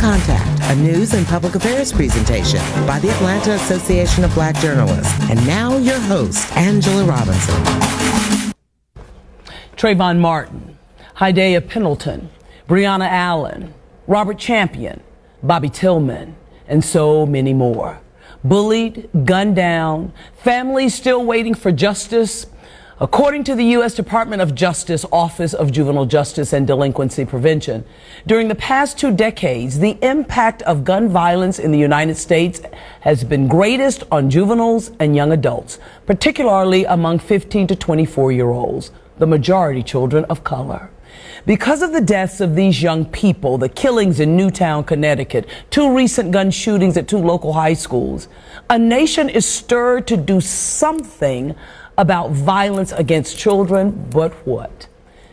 Contact, a news and public affairs presentation by the Atlanta Association of Black Journalists. And now your host, Angela Robinson. Trayvon Martin, Hydea Pendleton, Breonna Allen, Robert Champion, Bobby Tillman, and so many more. Bullied, gunned down, families still waiting for justice. According to the U.S. Department of Justice Office of Juvenile Justice and Delinquency Prevention, during the past 2 decades, the impact of gun violence in the United States has been greatest on juveniles and young adults, particularly among 15 to 24-year-olds, the majority children of color. Because of the deaths of these young people, the killings in Newtown, Connecticut, 2 recent gun shootings at 2 local high schools, a nation is stirred to do something about violence against children, but what?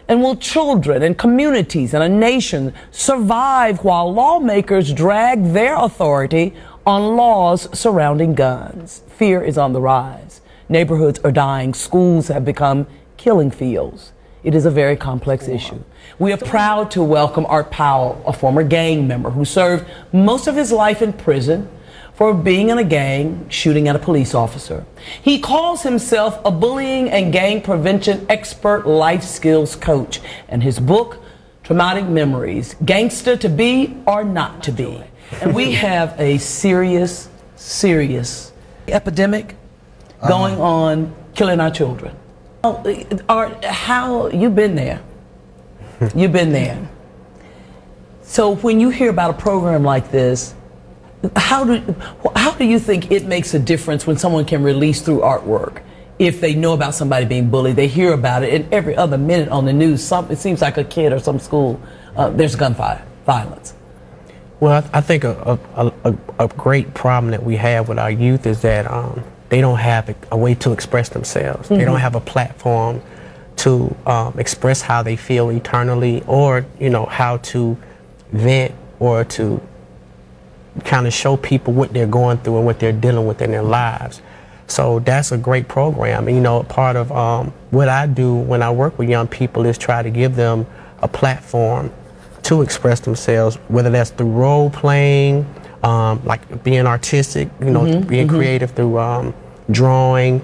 And will children and communities and a nation survive while lawmakers drag their authority on laws surrounding guns? Fear is on the rise. Neighborhoods are dying. Schools have become killing fields. It is a very complex issue. We are proud to welcome Art Powell, a former gang member who served most of his life in prison for being in a gang, shooting at a police officer. He calls himself a bullying and gang prevention expert life skills coach. And his book, Traumatic Memories, Gangster to Be or Not to Be. And we have a serious epidemic going on, killing our children. Art, how, you've been there. You've been there. So when you hear about a program like this, how do you think it makes a difference when someone can release through artwork? If they know about somebody being bullied, they hear about it, and every other minute on the news, it seems like a kid or some school, there's gunfire, violence. Well, I think a great problem that we have with our youth is that they don't have a way to express themselves. Mm-hmm. They don't have a platform to express how they feel eternally, or how to vent or to kind of show people what they're going through and what they're dealing with in their lives. So that's a great program. Part of what I do when I work with young people is try to give them a platform to express themselves, whether that's through role playing, like being artistic, being creative through drawing,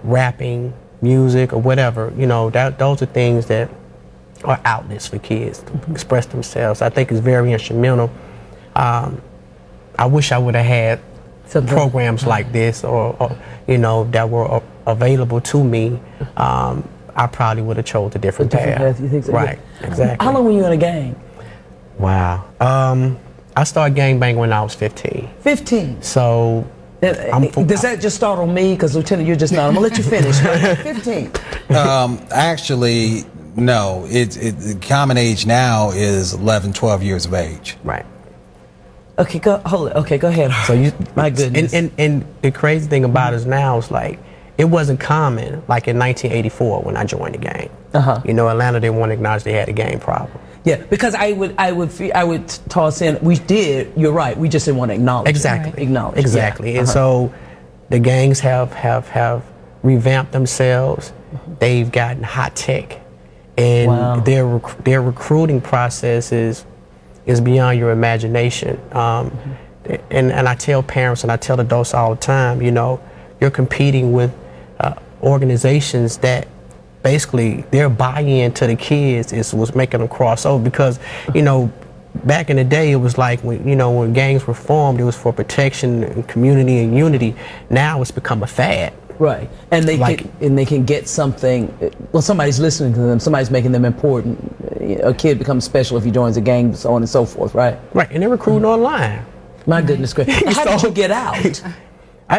rapping, music, or whatever. Those are things that are outlets for kids to express themselves. I think it's very instrumental. I wish I would have had programs like this, or that were available to me. I probably would have chose a different path. You think so? Right, exactly. How long were you in a gang? Wow. I started gangbanging when I was 15. 15? So, does that just start on me? Because Lieutenant, you're just not. I'm gonna let you finish. 15. Actually, no. The common age now is 11, 12 years of age. Right. Okay, hold it. Okay, go ahead. So my goodness. And the crazy thing about us now is like, it wasn't common like in 1984 when I joined the gang. Atlanta didn't want to acknowledge they had a gang problem. Yeah, because I would toss in, we did, you're right, we just didn't want to acknowledge exactly. it. Acknowledge. Exactly. Yeah. And so the gangs have revamped themselves. They've gotten high tech, and their recruiting process is beyond your imagination. And I tell parents and I tell adults all the time, you're competing with organizations that basically their buy-in to the kids was making them cross over, because back in the day it was like when gangs were formed, it was for protection and community and unity. Now it's become a fad. Right, and they can get something. Well, somebody's listening to them. Somebody's making them important. A kid becomes special if he joins a gang, so on and so forth. Right. Right, and they're recruiting online. My goodness gracious! How did you get out?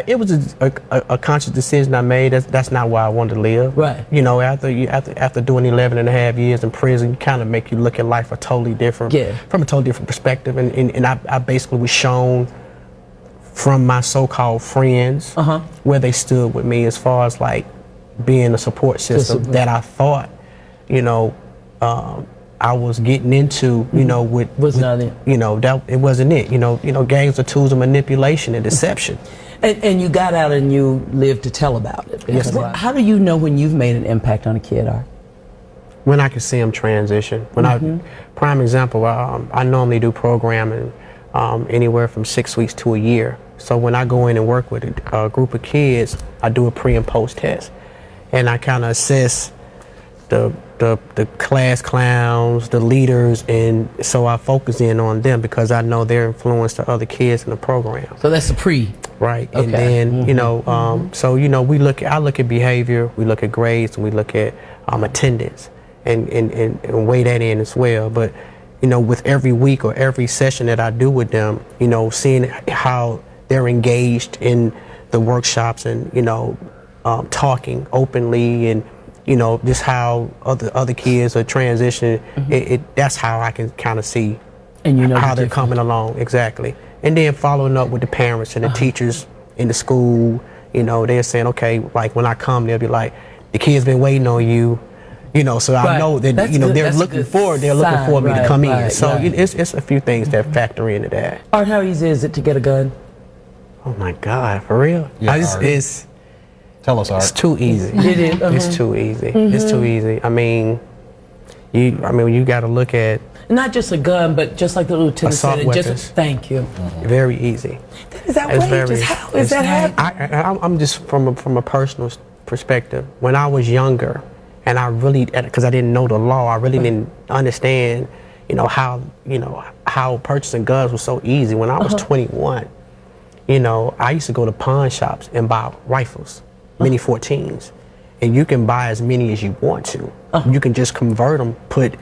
It was a conscious decision I made. That's not where I wanted to live. Right. After doing 11 and a half years in prison, kind of make you look at life from a totally different perspective. And I basically was shown from my so-called friends where they stood with me as far as like being a support system that I thought, I was getting into, not it. That it wasn't it. Gangs are tools of manipulation and deception. And you got out and you lived to tell about it. Yes, how do you know when you've made an impact on a kid, Art? when I can see them transition. Prime example, I normally do programming anywhere from 6 weeks to a year. So when I go in and work with a group of kids, I do a pre and post test, and I kind of assess the class clowns, the leaders, and so I focus in on them because I know their influence to other kids in the program. So that's the pre. Right, Okay. and then you know, so you know, I look at behavior, we look at grades, and we look at attendance, and weigh that in as well. But you know, with every week or every session that I do with them, you know, seeing how they're engaged in the workshops and you know, talking openly and you know, just how other kids are transitioning. That's how I can kind of see And you know how they're coming along, exactly. And then following up with the parents and the teachers in the school, you know, they're saying, okay, like when I come, they'll be like, the kid's been waiting on you, you know, so I know that, you know, they're looking for me to come in. So it's a few things that factor into that. Art, how easy is it to get a gun? Oh my God, for real? Yeah, tell us, Art. It's too easy. It is. It's too easy. It's too easy. I mean, you got to look at Not just a gun, but just like the lieutenant assault said. weapons. Thank you. Very easy. That is outrageous. How is that happening? I'm just from a personal perspective. When I was younger, and I really, because I didn't know the law, I really didn't understand, how purchasing guns was so easy. When I was 21, I used to go to pawn shops and buy rifles, mini 14s, and you can buy as many as you want to. You can just convert them, put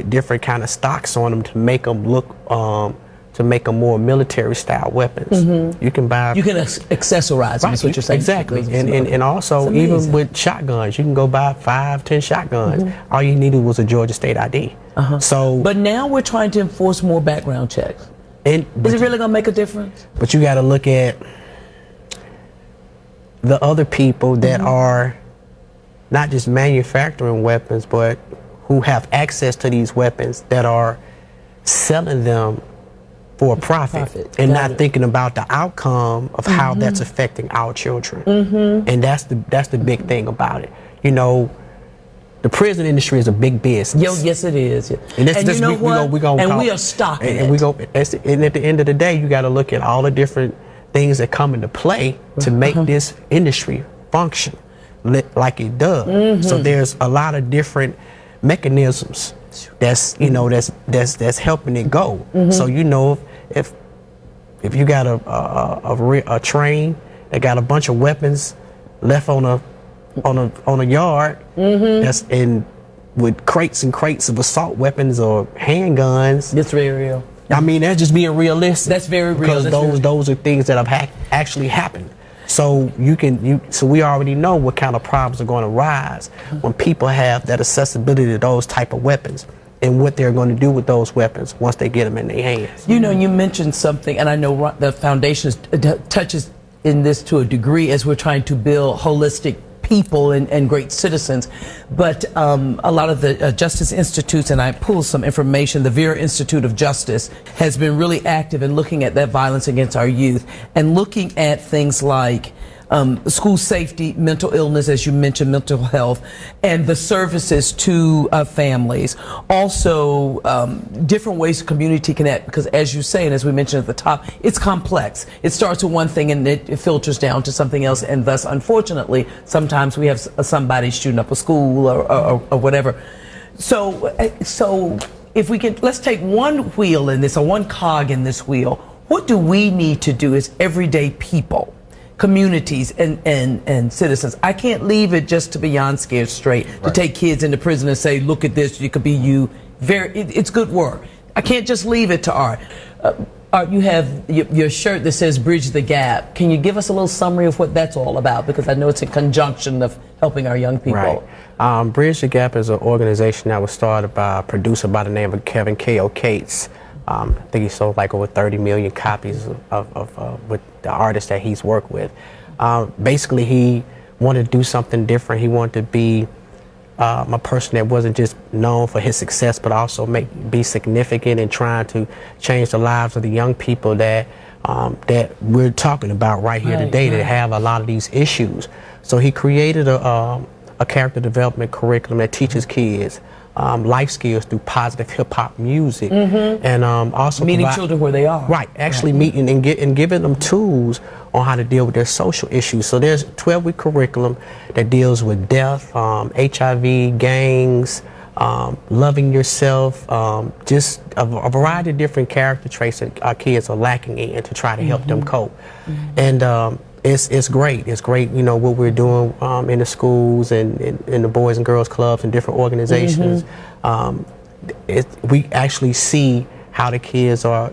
different kind of stocks on them to make them look, to make them more military style weapons. You can buy. You can accessorize them. That's what you're saying. Exactly, and also even with shotguns, you can go buy 5-10 shotguns. All you needed was a Georgia State ID. But now we're trying to enforce more background checks. Is it really gonna make a difference? But you got to look at the other people that are not just manufacturing weapons, but who have access to these weapons that are selling them for a profit and not thinking about the outcome of how that's affecting our children. And that's the big thing about it. The prison industry is a big business. Yes, it is. And you know what? We are stocking it. And at the end of the day, you got to look at all the different things that come into play to make this industry function like it does. So there's a lot of different mechanisms that's that's helping it go. So if you got a train that got a bunch of weapons left on a yard that's in with crates and crates of assault weapons or handguns, it's very real. I mean, that's just being realistic. That's very real. Because those are things that have actually happened. So so we already know what kind of problems are going to rise when people have that accessibility to those type of weapons and what they're going to do with those weapons once they get them in their hands. You mentioned something, and I know the foundation touches in this to a degree as we're trying to build holistic people and great citizens, but a lot of the justice institutes, and I pulled some information, the Vera Institute of Justice has been really active in looking at that violence against our youth and looking at things like school safety, mental illness, as you mentioned, mental health, and the services to families. Also, different ways the community connect, because as you say, and as we mentioned at the top, it's complex. It starts with one thing and it filters down to something else, and thus, unfortunately, sometimes we have somebody shooting up a school or whatever. So if we can, let's take one wheel in this, or one cog in this wheel. What do we need to do as everyday people, communities and citizens? I can't leave it just to Beyond Scared Straight to take kids into prison and say, look at this, it could be you. It's good work. I can't just leave it to Art. Art, you have your shirt that says Bridge the Gap. Can you give us a little summary of what that's all about? Because I know it's a conjunction of helping our young people. Right. Bridge the Gap is an organization that was started by a producer by the name of Kevin K.O. Cates. I think he sold like over 30 million copies of with the artists that he's worked with. Basically, he wanted to do something different. He wanted to be a person that wasn't just known for his success, but also be significant in trying to change the lives of the young people that we're talking about right here today that have a lot of these issues. So he created a a character development curriculum that teaches kids life skills through positive hip hop music, and also meeting children where they are. Right, actually meeting and giving them tools on how to deal with their social issues. So there's a 12-week curriculum that deals with death, HIV, gangs, loving yourself, just a variety of different character traits that our kids are lacking in to try to help them cope. And it's great. It's great, you know, what we're doing in the schools and in the Boys and Girls Clubs and different organizations. We actually see how the kids are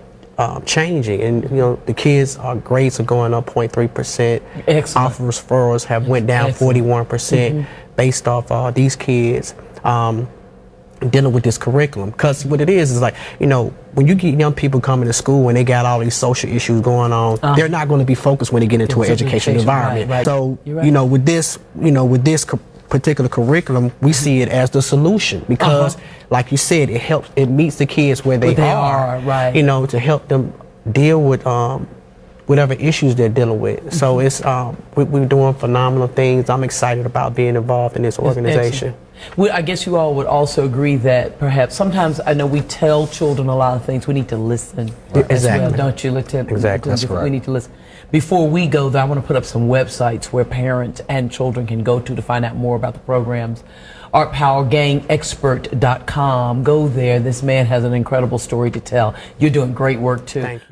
changing, and you know, the kids' grades are going up 0.3%. Offer referrals have went down 41% based off these kids dealing with this curriculum. Because what it is like, you know, when you get young people coming to school and they got all these social issues going on, they're not going to be focused when they get into an educational environment. Right. So you know, with this, particular curriculum, we see it as the solution, because like you said, it meets the kids where they are, right? You know, to help them deal with whatever issues they're dealing with. So it's we're doing phenomenal things. I'm excited about being involved in this organization. Well, I guess you all would also agree that perhaps sometimes, I know we tell children a lot of things, we need to listen. Exactly. As well, don't you, Lieutenant? Exactly. That's correct. We need to listen. Before we go, though, I want to put up some websites where parents and children can go to find out more about the programs. ArtPowerGangExpert.com. Go there. This man has an incredible story to tell. You're doing great work, too. Thank you.